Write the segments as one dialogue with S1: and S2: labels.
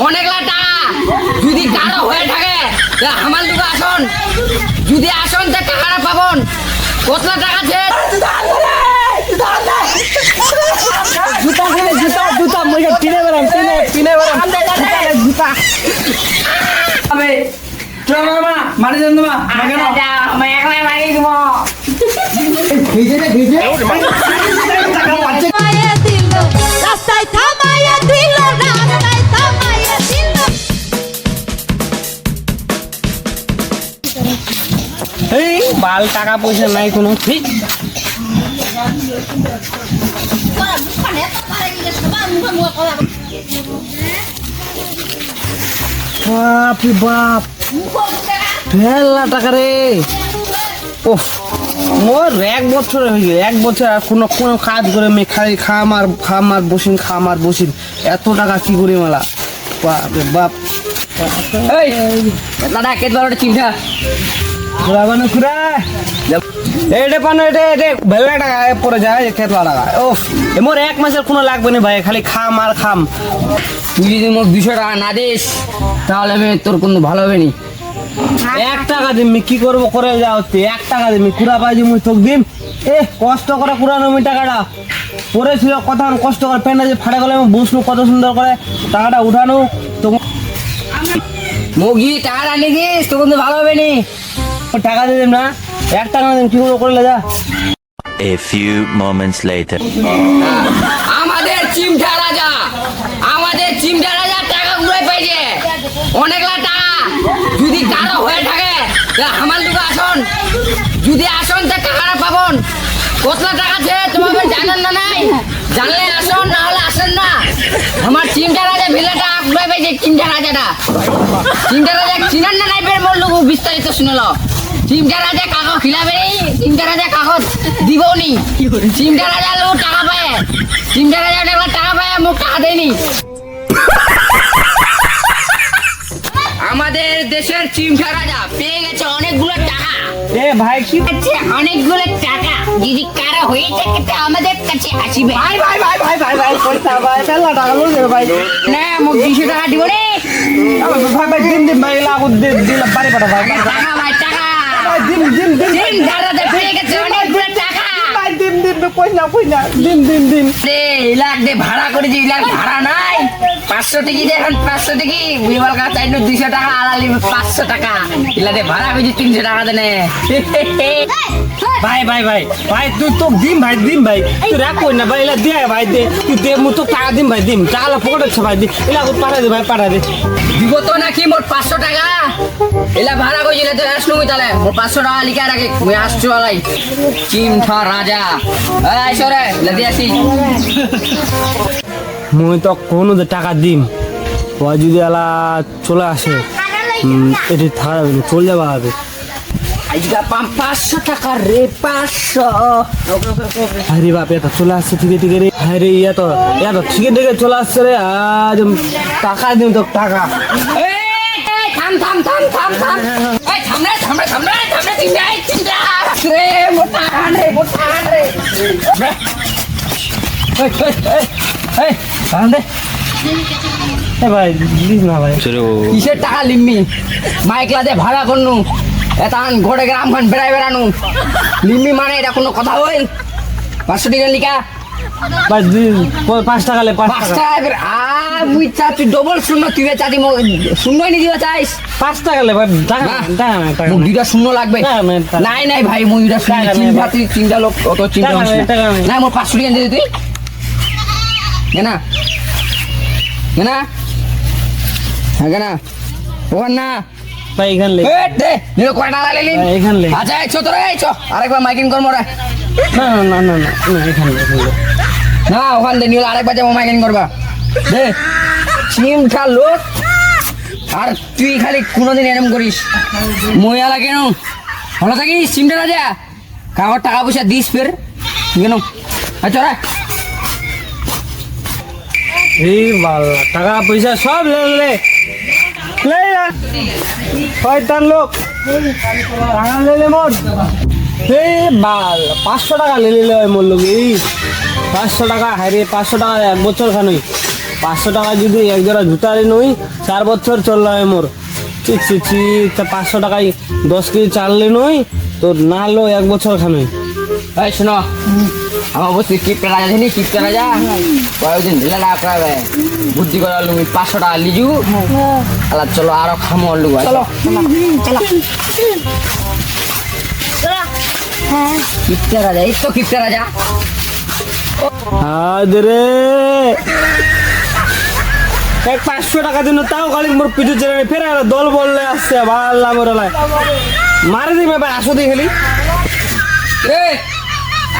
S1: অনেকলা টাকা যদি কারো হয়ে থাকে আমার দিকে আসুন, যদি আসুন তা টাকাটা পাবন। কতলা টাকা আছে?
S2: জুতা জুতা জুতা মুখে টিনে বেরাম টিনে বেরাম জুতা আবে চল মামা মারি দেন তোমা কেন
S1: আমি একলাই মারি দিব।
S2: ভিজে রে ভিজে
S3: থামাইয়া দিল রাস্তায়, থামাইয়া দিল রাস্তায়, থামাইয়া দিল।
S2: এই বাল টাকা পয়সা নাই কোনো ঠিক বাপ রে বাপ ফেললা টাকা রে ওহ মোর 1 বছর হয়ে গেল 1 বছর আর কোনো কোনো কাজ করে আমি খালি খাম আর বসিন এত টাকা কি করি মালা বাপ রে বাপ
S1: এই দাদা কে তোর চিন্তা
S2: রাবানো কুরা এডে পানো এডে বেলা টাকা পরে যায় কেতলা টাকা ওফ মোর 1 মাসের কোনো লাগবে না ভাই খালি খাম আর খাম
S1: তুই যদি মোক 200 টাকা না দিস তাহলে আমি তোর কোনো ভালো হবে নি।
S2: 1 টাকা দিমি কি করব করে যাও 1 টাকা দিমি কুড়া পাই দিমু তোক দিম কষ্ট করে কুড়ানো আমি টাকাটা পড়েছিল কথা কষ্ট করে পেন যে ফাটে গেলে আমি বসলু কত সুন্দর করে টাকাটা উঠানো তো
S1: মুগি টাকা আনি দিস তো কিন্তু ভালো হবে নি।
S2: টাকা দিয়ে দিম না 1 টাকা দিম কি করে করলে যা
S4: A few moments later.
S1: আমাদের চিমটা রাজা টাকা ঘুরে পাইছে অনেকলা টাকা যদি কারো হয়ে থাকে আমার দিকে আসুন, যদি আসুন তা টাকাটা পাবন। কতলা টাকা আছে তোমাদের জানেন না? নাই জানলে আসুন, না হলে আসেন না। আমার চিমটা রাজা ভিলেটা ঘুরে পাইছে। চিমটা রাজা চিনান না নাই বের মোর লোক বিস্তারিত শুনল। চিমটা রাজা কাগজ খিলাবে নি, চিমটা রাজা কাগজ দিব নি। চিমটা রাজা লোক টাকা পায়, চিমটা রাজা টাকা পায় মোক টাকা দেয়নি। আমাদের দেশের চিমটা রাজা পেয়ে গেছে অনেকগুলো টাকা,
S2: ভাই কি
S1: অনেকগুলো টাকা। যদি কারো হয়ে থাকে তা আমাদের কাছে আসিবে।
S2: ভাই পয়সা ভাই পেলা টাকা লো ভাই
S1: না মোক 200 টাকা দিব রে।
S2: ভাই দিন ভাই লাগু দিলে বাড়ি পাঠা ভাই
S1: টাকা ভাই টাকা
S2: দিন
S1: চিমটা রাজা পেয়ে গেছে অনেকগুলো টাকা।
S2: ভাই দিন পয়সা দিন
S1: রে ইলাক দে ভাড়া করে যে ইলাক ভাড়া নাই 500 টাকা দে। এখন 500 টাকা বিমাল কা চাইলো 200 টাকা আলালি 500 টাকা ইলা দে ভাড়া করে 300 টাকা দেনে।
S2: ভাই তুই তো দিম ভাই তুই রাখ কই না ভাই এলা দে ভাই দে তুই দে মু তো টাকা দিম ভাই দিম টাকা পকেটে ছ ভাই দি এলা পাঠা দে ভাই পাঠা দে
S1: দিব তো নাকি মোট 500 টাকা এলা ভাড়া করে ইলা তো আসলো মুই তালে মোট 500 টাকা লিখা রাখি মুই আসছো আলাই চিমটা রাজা। এই সরে ইলা দি আসি
S2: মুই তো কোনো যে টাকা দিম ও যদি এলা চলে আসে এটি থাকা যাবে চলে যাবা হবে
S1: আজকা 500 টাকা রে 500।
S2: আরে বাপ এটা চলে আসছে ঠিক রে আরে এত ঠিক চলে আসছে রে আজ টাকা দিম তো টাকা
S1: এই থাম এই থাম রে চিন্তা রে মোটা রে
S2: এই দে এ ভাই প্লিজ না ভাই
S1: কিসের টাকা লিম্মি মাইকলা দে ভাড়া করনু এতান ঘরে গ্রাম খান বেড়ানো লিম্মি মানে এটা কোনো কথা হইল? 500 টাকা লিখা
S2: ভাই 5 টাকা লে 5
S1: 5
S2: টাকা
S1: টাকা মুই চা তুই ডবল শূন্য তুই চাতি শূন্যই নি দিবা চাইস
S2: 5 টাকা লে ভাই টাকা টাকা
S1: মুই দুইটা শূন্য লাগবে। নাই ভাই মুই দুইটা শূন্য চিন্তা লোক অত চিন্তা না মোর 500 টাকা দিয়ে তুই না ওখান না
S2: ভাই এখান লে
S1: দে নিলো কয় টাকা লাগলি
S2: এখান লে
S1: আচ্ছা এই ছোট রে আরেকবার মাইকিং কর মোরা
S2: না এখান লে
S1: না ওখান দে নিলো আরেকবার যাবো মাইকিং করবা দে চিমটা লোক আর তুই খালি কোনোদিন এরম করিস মহিলা কেন ভালো থাকিস চিমটা রাজা কাগজ টাকা পয়সা দিস ফের কেন আচ্ছা
S2: এই বালা টাকা পয়সা সব লে শয়তান লোক টাকা লে মোট এই বাল 500 টাকা লে মোর লোক এই 500 টাকা হারে 500 টাকা 1 বছর খানই 500 টাকা যদি এক জোড়া জুতা নই 4 বছর চললো মোর ঠিক ছি 500 টাকায় 10 কেজি চাল নই তো না হলো 1 বছর খানে।
S1: এই শোনো আমার বলছি কিপটা রাজা জানি কিপটা রাজা কয়েকদিন ঢিলা না করাবে বুদ্ধি করে লুমি 500 টাকা লিজু আলা চলো আরো খামো লু চলো কিপটা রাজা এই তো কিপটা রাজা
S2: আদরে এক 500 টাকা দিন তাও খালি মোর পিছু ছেড়ে ফের আর দল বললে আসছে ভাল্লা মোরালাই মারে দিবে ভাই আসো দিয়ে খেলি
S1: এ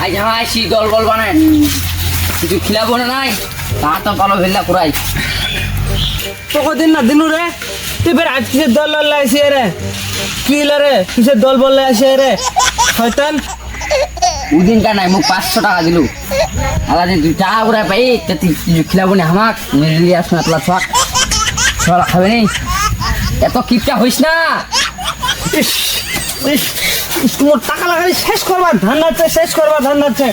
S1: আজ আমার আইসি দল বল বানায় কিছু খিলাবো না নাই তা তো কালো ভেল্লা পুরাই
S2: তোকে দিন না দিনু রে তুই ফের আজ কিসের দল বললে আসি রে কি রে কিসের দল বললে আসি রে শয়তান
S1: উদিন কা নাই মুখ 500 টাকা দিলু আলা যে তুই টাকা পুরা পাই তা তুই কিছু খিলাবো না হামাক মিলি আসুন atla ছক ছলা খাবে নি এত কিপটা হইস না
S2: ইস ইস ইস, তোমার টাকা লাগালে শেষ করবা ধান যাচ্ছে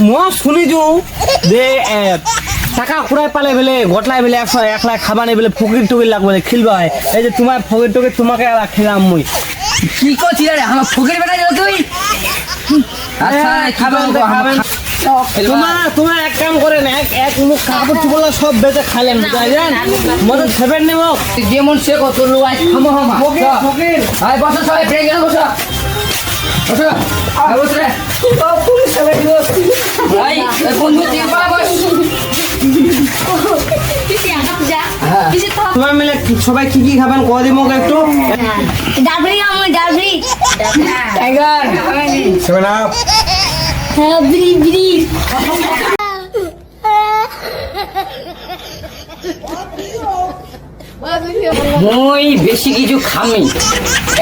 S2: ম শুনিছু যে টাকা কুড়াই পালে বেলে গটলাই বেলে 1 লাখ খাবানে বেলে ফকির টুকির লাগবে খিলবা হয় এই যে তোমার ফকির টুকির তোমাকে আলা খেলাম মুই
S1: কি করছিস রে আমার ফকির বেটা গেল তুই আচ্ছা খাবেন তো
S2: খাবেন তোমার এক কাম করেন এক মুখ কাপড় চুপড় সব বেঁচে খাইলেন বুঝলেন মতো খেবেন নি মুখ
S1: যেমন সে কত লোক আজ খামো হামা
S2: ফকির
S1: আয় বসো সবাই ব্রেক গেল বসো বসো আয় বসো রে ভাই এই বন্ধু তুই পালা বস
S2: তোমার মিলে সবাই কি খাবেন কয় দিমুখ একটু
S3: ডাবরি আমার ডাবরি
S1: টাইগার
S2: 7 আপ
S3: হ্যাঁ ব্রি ব্রি
S1: মই বেশি কিছু খামি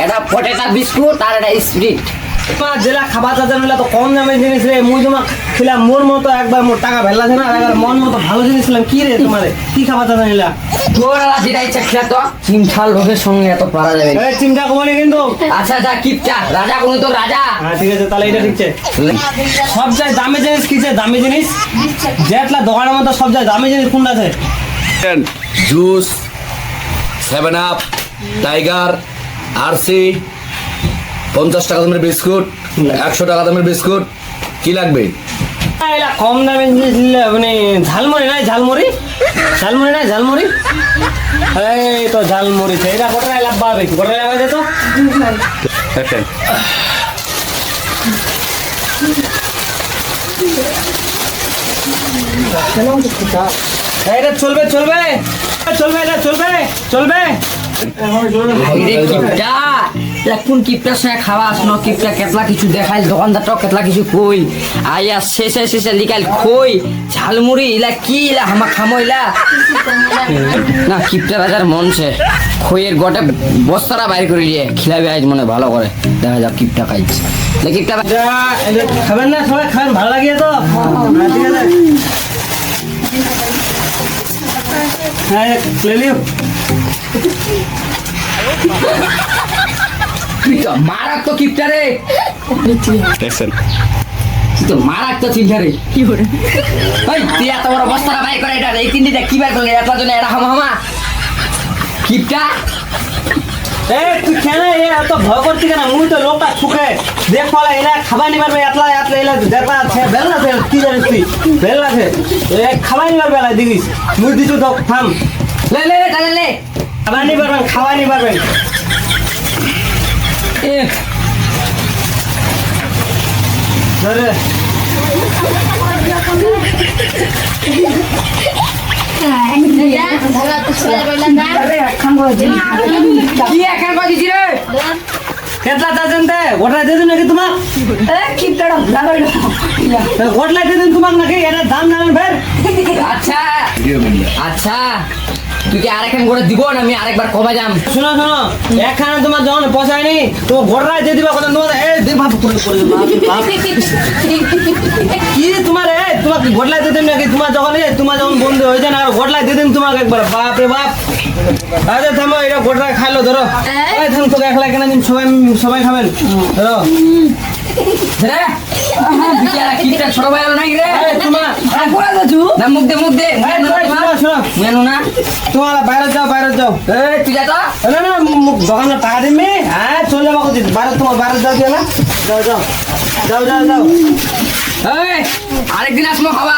S1: এটা পটেটা বিস্কুট আর এটা স্প্রিট
S2: তোমার যেটা খাবার চাচ্ছেন তো কম দামের জিনিস রে মুই তোমার খিলাম মোর মতো একবার মোর টাকা ভেলাছে না একবার মন মতো ভালো জিনিস ছিলাম কি রে তোমারে কি খাবার চাচ্ছেন নিলা
S1: তোর আলা যেটা ইচ্ছা খেলা তো চিমঠাল লোকের সঙ্গে এত পারা যাবে না।
S2: এই চিন্তা কমনি কিন্তু
S1: আচ্ছা যা কিপটা রাজা কোন তো রাজা
S2: হ্যাঁ ঠিক আছে তাহলে এটা ঠিক আছে সব যায় দামি জিনিস কিছে দামি জিনিস যেটলা দোকানের মতো সব যায় দামি জিনিস কোনটা আছে
S5: জুস 7 আপ টাইগার আরসি 50 টাকা দামের বিস্কুট 100 টাকা দামের বিস্কুট কি লাগবে
S2: এলা কম দামে জিনিস নিলে মানে ঝালমুড়ি নাই ঝালমুড়ি এই তো ঝালমুড়ি এটা কত লাভ পাবে কত লাভ আছে তো এটা চলবে
S1: রে কিপটা এটা কোন কিপটার সঙ্গে খাওয়া আসনো কিপটা কেতলা কিছু দেখাইল দোকানদারটাও কেতলা কিছু কই আইয়া শেষে লিখাইল খই ঝালমুড়ি ইলা কি ইলা হামা খামো ইলা না কিপটা রাজার মনছে খইয়ের গোটে বস্তাটা বাইর করে দিয়ে খিলাবে আজ মনে ভালো করে দেখা যাক কিপটা খাইছে কিপটা
S2: খাবেন না সবাই খাবেন ভালো লাগিয়ে তো হ্যাঁ, ঠিক আছে হ্যাঁ লিও
S1: মারাক তো কিপটা রে
S5: দেখছেন
S1: তো মারাক তো চিন্তা রে কি করে ওই তুই এত বড় বস্তাটা বাইর করে এটা এই তিনটা কি বাইর করলে এতলা জন্য এটা হামা কিপটা
S2: তুই কেন এত ভয় করছি কেন মুই তো লোকটা ঠুকে দেখ পালা এলা খাবার নিবার এতলা এলা দেখা আছে বেল আছে কি জানিস তুই বেল আছে খাবার নিবার বেলা দেখিস মুই দিছু তো থাম
S1: লে তাহলে লে
S2: খাবার নিবার
S1: এ
S2: ধরে
S1: কি এখন কইছি রে
S2: কেতলা দাজন দে গোটা দে নাকি তোমাক
S1: কিপটাটা লাগাইল
S2: গোটলা দে দিন তোমাক নাকি এটা দাম জানেন ফের
S1: আচ্ছা তুই কি আরেকখান করে দিব না আমি আরেকবার কবে যাম
S2: শোনো এখানে তোমার যখন পয়সায়নি তো গোটলা দিয়ে দিবা কথা তোমার দে ভাব করে কি তোমার তোমাকে গোটলা দিয়ে দিন নাকি তোমার যখন বন্ধু হয়ে যায় না আর গোটলা দিয়ে দিন তোমাকে একবার বাপ রে বাপ আরে থামো এটা গোটলা খাইলো ধরো এই থাম তোকে একলা কেন দিন সবাই খাবেন ধরো
S1: রে বিচারা কিটা ছোট ভাই হলো নাকি রে
S2: তোমার
S1: কোয়া যাচ্ছু না মুখ দে মেনু না
S2: তোমার বাইরে যাও
S1: এই তুই যা তো
S2: না দোকানে টাকা দিবি হ্যাঁ চলে যাবো বাইরে তোমার বাইরে যাও দিয়ে না যাও
S1: এই আরেকদিন আসবো খাবা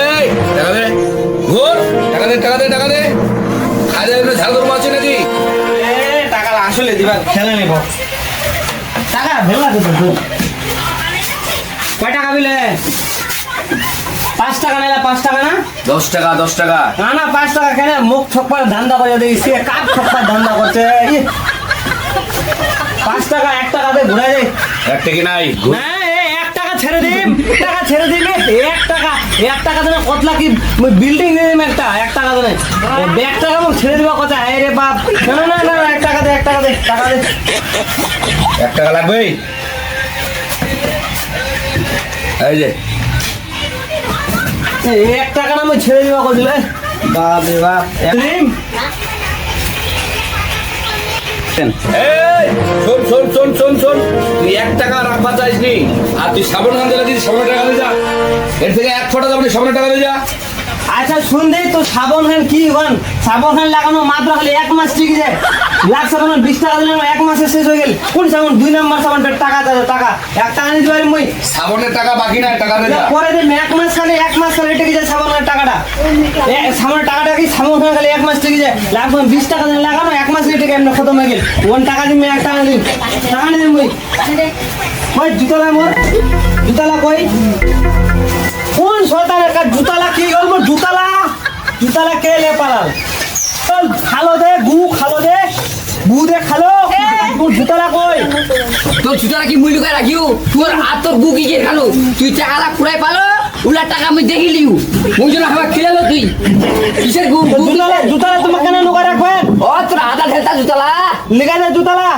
S5: এই টাকা দে ঘুর টাকা দে খাই দেবে ঝাল করবো আছে নাকি
S2: টাকা আসলে দিবা খেলে নেব টাকা ভেলা দেবো কয় টাকা বিলে 5 টাকা নিলে 5 টাকা না
S5: 10 টাকা
S2: না 5 টাকা কেন মুখ ঠকবার ধান্দা করে দিয়েছে কাপ ঠকবার ধান্দা করছে 5 টাকা 1 টাকা দিয়ে ঘুরে যাই
S5: একটা কি নাই
S2: না 1 টাকা ছেড়ে দিম 1 টাকা দেনে কতলা কি বিল্ডিং দিয়ে দিম একটা 1 টাকা দেনে 1 টাকা মুখ ছেড়ে দিবা কথা এই রে বাপ না 1 টাকা দে টাকা দে
S5: 1 টাকা লাগবে এই যে
S2: 1 টাকা না আমি ছেড়ে দিবা কইলে বাপ রে বাপ দিম
S5: এই শোন তুই 1 টাকা রাখবা চাইসনি আর তুই সাবন খান দিলে দিস সাবনের টাকা দিয়ে যা এর থেকে 1 ফোঁটা যাবনি সাবনের টাকা দিয়ে যা
S2: আচ্ছা শুন দেই তো সাবন হ্যান কি হন সাবন হ্যান লাগানো মাত্র খালি 1 মাস ঠিক আছে লাখ সাবন 20 টাকা দিলাম 1 মাসে শেষ হয়ে গেল কোন সাবন 2 নাম্বার সাবন টাকা 1 টাকা আনি দিবারি মই
S5: সাবনের টাকা বাকি নাই টাকা দিয়ে যা
S2: পরে দিন 1 মাস খালি রেটে গেছে সাবনের টাকাটা সাবনের টাকাটা কি সাবন খালি 1 মাস ঠিক আছে লাখ 20 টাকা দিন লাগানো 1 মাস রেটে এমনি খতম হয়ে গেল 1 টাকা দিন 1 টাকা দিন টাকা নিন মই জুতালা কই কোন শয়তানের কাজ জুতালা কি গল্প জুতালা কে লে পালাল চল খালো দে গু দে খালো জুতালা কই
S1: তোর জুতারা কি মুই লুকায় রাখিও তোর আর তোর গু কি কে খালো তুই টাকাটা কুড়াই পালো উলা টাকা আমি দেখিলিও মুই জন্য আমার খেলালো তুই কিসের গু
S2: জুতালা তোমাকে কেন লুকায় রাখবেন
S1: ও তোর আদা ঢেলতা জুতালা
S2: লিগাই দে জুতালা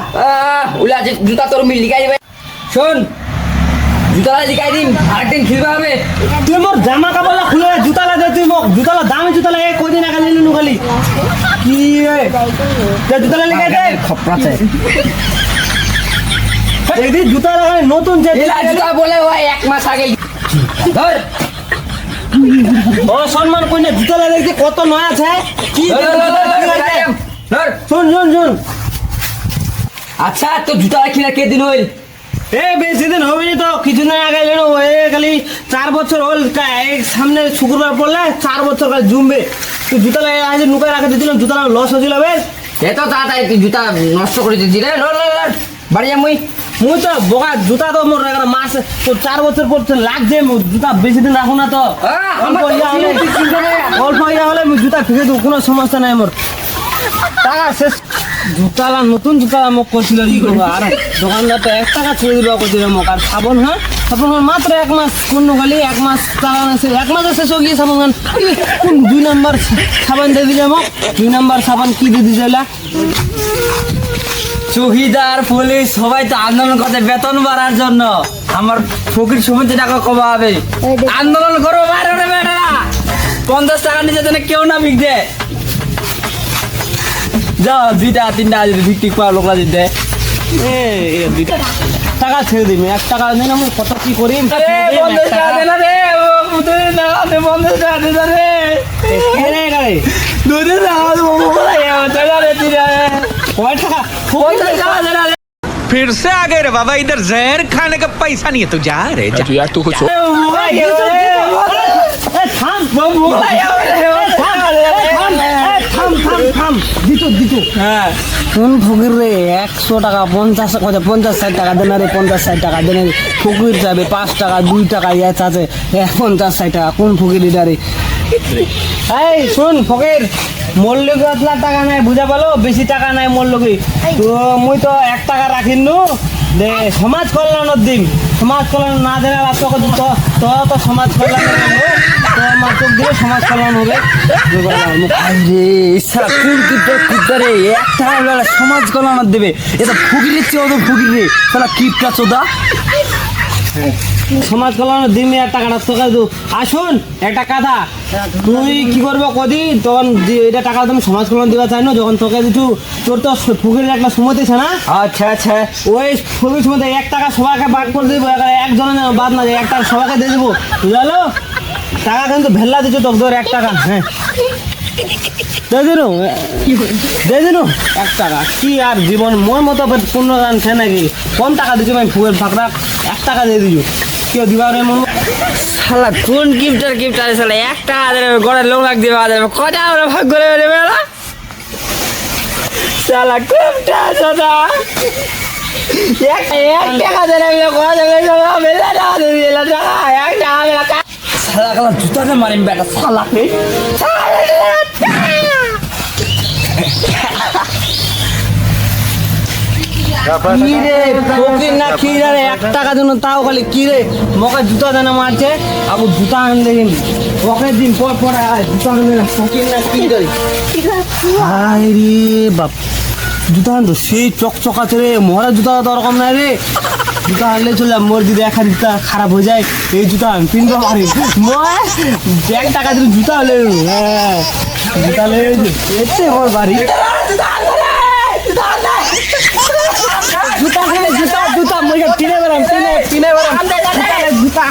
S1: উলা জুতা তোর মিল লিখাই দেবে শোন জুতালা লিখাই দিন আরেকদিন খেলবে হবে
S2: তুই মোর জামা কাপড় খুলে জুতালা দে তুই মোক জুতালা দামি জুতালা এই কদিন আগে নিলু খালি কি জুতালা লিগাই দে খপরাতে এই জুতালা নতুন যে
S1: জুতা বলে ওই 1 মাস আগে ধর
S2: ও সম্মান কই না জুতালা দেখতে কত নয় আছে কি
S1: ধর
S2: শুন
S1: আচ্ছা তো জুতালা কিনা কে দিন হইল
S2: বেশি দিন হবে না তো কিছুদিন আগে এলো খালি 4 বছর হল সামনে শুক্রবার পড়লে 4 বছর কাল জমবে তুই জুতালা আজ নুকায় রাখা দিয়েছিলাম জুতালা লস হয়েছিল বেশ
S1: এত তাড়াতাড়ি তুই জুতা নষ্ট করে দিচ্ছি রে বাড়ি যা মুই
S2: তো বোকা জুতা তো মোর মাস তো 4 বছর পর লাগছে জুতা বেশি দিন রাখো না তো অল্প ইয়া হলে জুতা ফেঁকে দেবো কোনো সমস্যা নাই মোর টাকা শেষ জুতালা নতুন জুতালা মোক করছিল কি করবো আর দোকানদার তো 1 টাকা ছেড়ে দিবা করছিল মোক আর সাবন সাবন মাত্র 1 মাস কোন খালি 1 মাস টাকা 1 মাসে শেষ হয়ে গিয়ে সাবন কোন 2 নাম্বার সাবান দিয়ে দিলে মোক 2 নাম্বার সাবান কি দিয়ে দিছিল
S1: চৌকিদার পুলিশ সবাই তো আন্দোলন করছে বেতন বাড়ার জন্য আমার ফকির সমিতি টাকা কমা হবে আন্দোলন করো বাইরে বেটারা 50 টাকা নিচে যেন কেউ না বিকতে যাও 2টা 3টা যদি বিক্রি করা লোকরা দিতে
S2: টাকা ছেড়ে দিবি 1 টাকা দিন আমি কত কি করি
S1: 50 টাকা দেনা রে মুতুই না 50 টাকা দেনা রে দুধে না বলা টাকা রে তিরা
S2: কয় টাকা
S1: 50 টাকা দেনা রে
S6: फिर से आ गए रे बाबा इधर जहर खाने का पैसा नहीं है तू जा रे जा।
S5: यार तू कुछ
S2: থাম দিত
S1: হ্যাঁ
S2: কোন ফকির রে 100 টাকা 50 টাকা দেনা রে 50 টাকা দেনা রে ফকির যাবে 5 টাকা 2 টাকা ইয়াত আছে 50 টাকা কোন ফকির রে এই শুন ফকির মূল্য কতলা টাকা নাই বুঝা পালো বেশি টাকা নাই মূল্য কি তো মুই তো 1 টাকা রাখিনু দে সমাজ কল্যাণের দিন সমাজ কল্যাণ না দেনা তো সমাজ কল্যাণ তো মাত্র দিয়ে সমাজ কল্যাণ হবে
S1: আরে ইচ্ছা কুড় একটা সমাজ কল্যাণ দেবে এটা ফকিরের চেয়ে ওদের ফকির রে তাহলে কিপটা চোদা
S2: সমাজ কল্যাণের দিন আর টাকাটা তোকে দেবো। আসুন একটা কথা, তুই কি করবো কদিন তখন এটা টাকা তুমি সমাজ কল্যাণ দেওয়া চাই না, যখন তোকে দিচ্ছু তোর তো ফকিরের একটা সময় দিছে না।
S1: আচ্ছা আচ্ছা
S2: ওই ফকির সময় 1 টাকা সবাইকে ভাগ করে দেবো, একজনের যেন বাদ না যায়, 1 টাকা সবাইকে দিয়ে দেবো, বুঝলো? টাকা কিন্তু ভেল্লা দিচ্ছ তোকে ধর 1 টাকা। হ্যাঁ দিয়ে দিন 1 টাকা। কি আর জীবন মোর মতো পূর্ণ জানছে নাকি? কম টাকা দিচ্ছি ভাই, ফুয়ের ফাঁকরা 1 টাকা দিয়ে দিচ্ছ, কেউ দিবার মন।
S1: শালা কোন গিফটার শালা 1 টাকা দেবে গড়ে লোক লাগ দিবে আদের কটা আমরা ভাগ করে দেবে না শালা কোনটা দাদা 1 টাকা দেবে কটা দেবে শালা মেলা টাকা দেবে এলা টাকা 1 টাকা মেলা শালা কালা জুতাতে মারিম বেটা শালা কে
S2: কি রে ফকির না কি রে 1 টাকা জন্য তাও খালি কি রে মকে জুতা দেনা মারছে, আবু জুতা আন দেখিনি ওকে দিন পর পর জুতা আনবে না, ফকির না কি রে? হাই রে বাপ, জুতা আন তো সেই চকচকা আছে রে, মরা জুতা তো ওরকম না রে। জুতা আনলে চলে মোর যদি দেখা জুতা খারাপ হয়ে যায়, এই জুতা আমি কিনবো পারি। 1 টাকা দিলে জুতা হলে হ্যাঁ জুতা লে এতে মোর বাড়ি জুতা খেলে জুতা মুখে কিনে বেড়াম কিনে বেড়াম জুতা।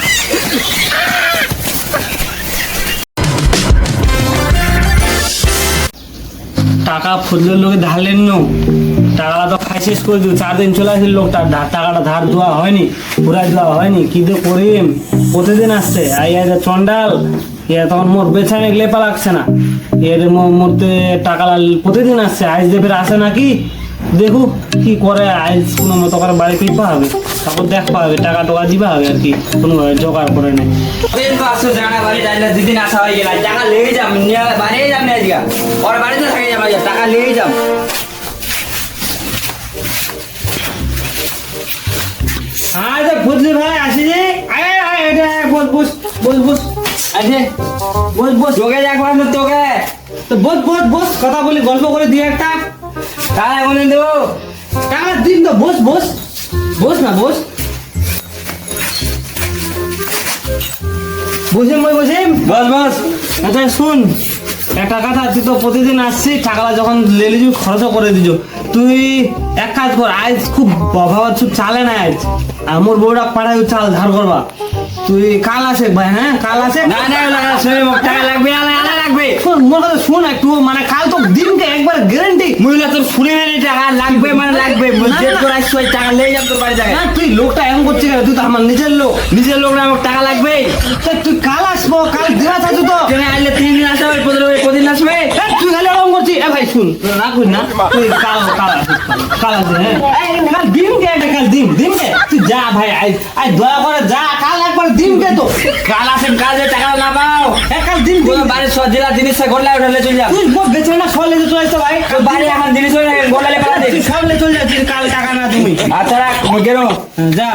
S2: টাকা ফজলের লোকে ধারলেন নো, টাকাটা তো খাই শেষ করে দিও। 4 দিন চলে আসলে লোকটা টাকাটা ধার দেওয়া হয়নি, পুরাই দেওয়া হয়নি। কি দিয়ে করিম? প্রতিদিন আসছে আই চন্ডাল তখন মোর বেছানে লেপা লাগছে না, এর মধ্যে টাকা প্রতিদিন আসছে। আজ দেবের আসে নাকি দেখু কি করে, আজ কোনো মতো করে বাড়ি পেপা হবে, তারপর দেখবা হবে টাকা টোকা দিবা হবে আর কি, কোনোভাবে জোগাড় করে নেই।
S1: আসো জানা বাড়ি যাইলে 2 দিন আসা হয়ে গেল, টাকা লেগে যাম বাড়িয়ে যাম না আজকে ওর বাড়িতে থাকে যাম টাকা লেগে যাম।
S2: আরে ফজলি ভাই আসি যে বস আরে বস
S1: তোকে দেখবার না তোকে
S2: তো বস কথা বলি, গল্প করে দিয়ে একটা
S1: টাকা এখন দেবো
S2: টাকা দিন তো। বস না বসে বস। আচ্ছা শুন একটা কথা, তুই তো প্রতিদিন আসছিস, টাকাটা যখন লেলি খরচও করে দিছ। তুই এক কাজ কর, আজ খুব অভাব চালে না, আজ আমার বউটা পাড়ায় চাল ধার করবা, তুই কাল আসে ভাই। হ্যাঁ কাল আসে
S1: না টাকা লাগবে লাগবে
S2: মোর কথা শোন একটু, মানে কাল তো দিনকে একবার গ্যারান্টি।
S1: মহিলা তোর শুনে টাকা লাগবে মানে লাগবে টাকা লেগে যাম তোর বাড়ি যাবে
S2: না তুই লোকটা এমন করছিস কেন? তুই তো আমার নিজের লোক
S1: না আমার টাকা লাগবে।
S2: তুই কাল আসবো, কাল দিবা থাকতো তো
S1: আইলে 3 দিন আসা হবে, 15 দিন আসবে।
S2: তুই খালি এরকম করছিস। এ ভাই শুন না কই না, তুই কাল আসে। হ্যাঁ কাল দিনকে একটা কাল দিনকে তুই যা ভাই, আই দয়া করে যা, কাল একবার দিনকে তো
S1: কাল আসেন কাল যে টাকা না পাও
S2: কাল দিন
S1: বাড়ির সব জেলা জিনিস গোল্লা উঠালে চলে যাও।
S2: তুই বেচে না সব লেগে চলে আসতো ভাই,
S1: বাড়ি এখন জিনিস গোল্লালে পালা দে
S2: তুই সব লেগে চলে যাচ্ছিস, কাল টাকা না তুমি।
S1: আচ্ছা রাখ গেরো
S2: যা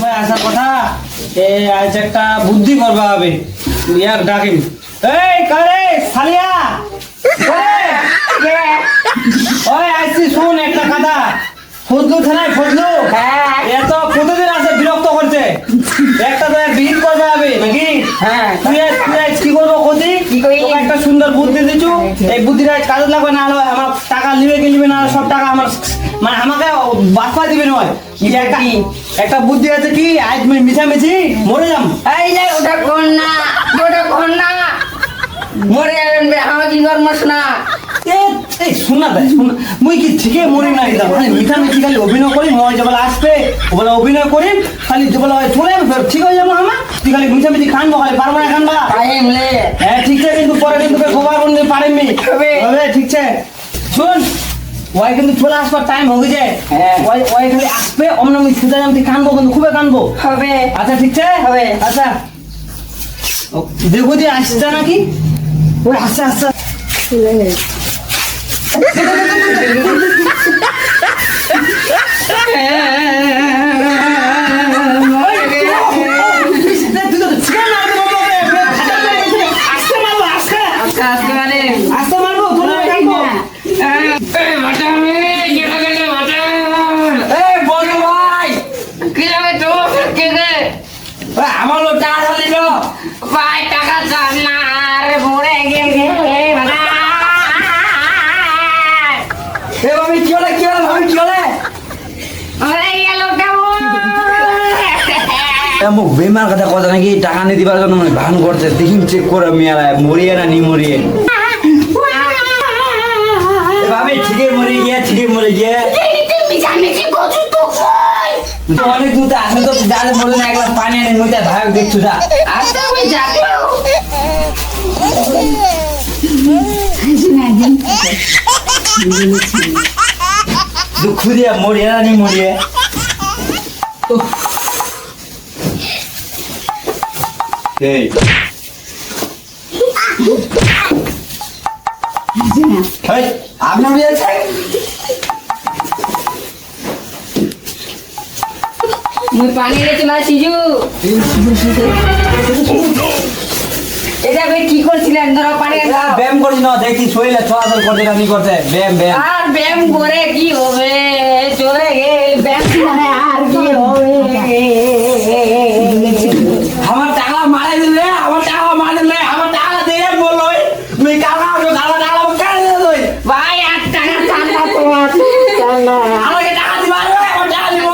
S2: ভাই আসার কথা, আজ একটা বুদ্ধি করবা হবে, ইয়ার ডাকিম। এই কারে সালিয়া ওই আইসি শুন একটা কথা, ফজলু থানায় ফজলু এত প্রতিদিন আছে, বিরক্ত করছে, একটা তো বিহিত করবে হবে নাকি?
S1: হ্যাঁ
S2: তুই আজ কি করবো ক্ষতি? তোকে একটা সুন্দর বুদ্ধি দিচ্ছু, এই বুদ্ধিটা আজ কাজে লাগবে, না হলে আমার টাকা নিবে কি নিবে না, সব টাকা আমার মানে আমাকে বাঁচপা দিবে নয়। একটা বুদ্ধি আছে কি, আজ মিছামিছি মরে যাম।
S1: এই যে ওটা কোন না মরে যাবেন বে আমার কি নরমাস না
S2: এই শোনা দেয় শোনা, মুই কি ঠিকই মরি না একদম, মানে মিছামিছি খালি অভিনয় করি, ময় যে বলে আসবে ওবেলা অভিনয় করি, খালি যে বলে চলে যাবে ঠিক হয়ে যাবো আমার, তুই খালি মিছামিছি খানবো, খালি পারবো না খানবা।
S1: টাইম লে
S2: হ্যাঁ ঠিক আছে, কিন্তু পরে কিন্তু খবর বলতে পারেননি হবে, ঠিক আছে? শুন ওই কিন্তু চলে আসবার টাইম হয়ে যায়, ওই খালি আসবে অমন আমি সুজা যাম, তুই কানবো কিন্তু খুবই কানবো
S1: হবে
S2: আচ্ছা ঠিক আছে
S1: হবে।
S2: আচ্ছা দেখো যে আসছে নাকি, ওই আচ্ছা আচ্ছা
S1: আজকে মানে
S2: আসতে মারবো তোর কানবো
S1: মাটা আমি
S5: আমার লোক টাকা ধার দিল
S1: ভাই টাকা চান না আরে মরে গেলে
S5: এ ভাবি কি হলে ভাবি কি হলে
S1: মরে গেল কেমন
S5: মুখ বেমার কথা কথা নাকি টাকা নিয়ে দিবার জন্য মানে ভান করছে দেখিন চেক করে মিয়ালায় মরিয়ে না নি মরিয়ে ভাবি ঠিকই মরে গিয়ে অনেক দূর আসে তো যাদের বলে না এক গ্লাস পানি এনে মইটা ধাক দেখছো যা
S1: আচ্ছা আমি যাবো
S5: দুঃখ দিয়া মরিয়ে না নি মরিয়ে এই হেই আপনার বিয়ে আছে
S1: মুই পানি লেতে মা সিজু এটা ভাই কি করছিলেন ধরো পানি
S5: ব্যায়াম করিস না দেখি শরীরে চলাচল করতে না নি করতে ব্যায়াম
S1: আর ব্যায়াম করে কি হবে চলে গেল ব্যায়াম করে আর কি হবে
S5: আমার টাকা মারে দিলে আমার টাকা দিয়ে বললো তুই টাকা কেন দিল
S1: ভাই আর টাকা চান্দা তোমার
S5: আমাকে টাকা দিবা রে আমার টাকা দিব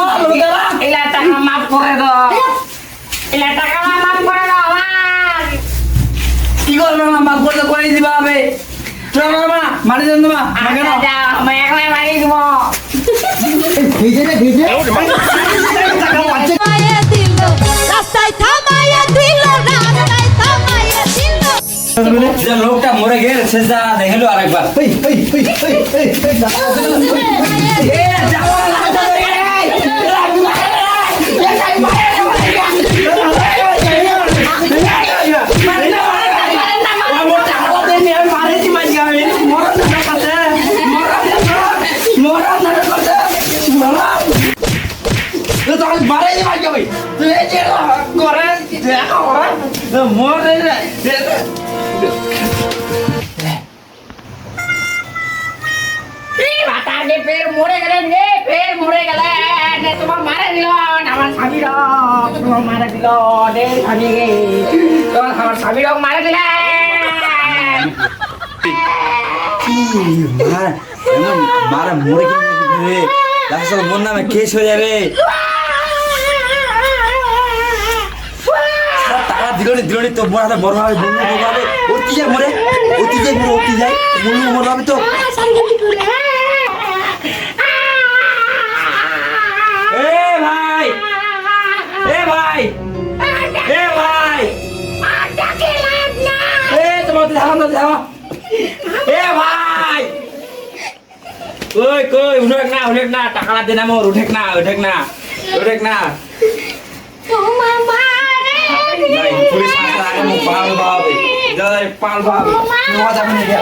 S1: এলা টাকা মাফ করে দাও এলা টাকা মাফ করে দাও আমার
S5: কি করবে মা মাফ করতে করে দিবা হবে চল মা মারি দেন মা কেন
S1: যাও আমি একলাই মারি দিব
S3: থামাইয়া দিল রাস্তায় থামাইয়া দিল রাস্তায় থামাইয়া দিল
S5: যে লোকটা মরে গেল সে যা দেখলো আরেকবার
S1: বাতাকে ফের মরে গেলেন রে ফের মরে গেলেন তোমার মারা দিল আমার স্বামী তোমার মারা দিল রে স্বামী তোমার আমার স্বামী মারা দিলেন
S5: মারা মরে গেলে মন নামে কেস হয়ে যাবে টাকা দিল তো বড় হবে বন্ধু হবে অতি যায় মরে অতি যায় বন্ধু মরে হবে তো কই উঠেক না টাকা দে না মোর উঠেক না
S1: তোমার মারে
S5: নাই পুলিশ আসলে আগে মুখ পাল বাবে দাদা পাল বাবে নোয়া যাবে না এটা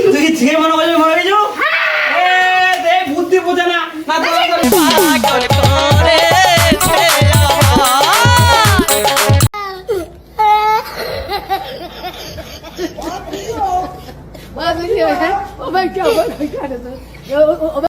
S5: তুই কি ছেলে মনে করছিস মরে গেছো দে বুদ্ধি বোঝে না
S3: Oh my God.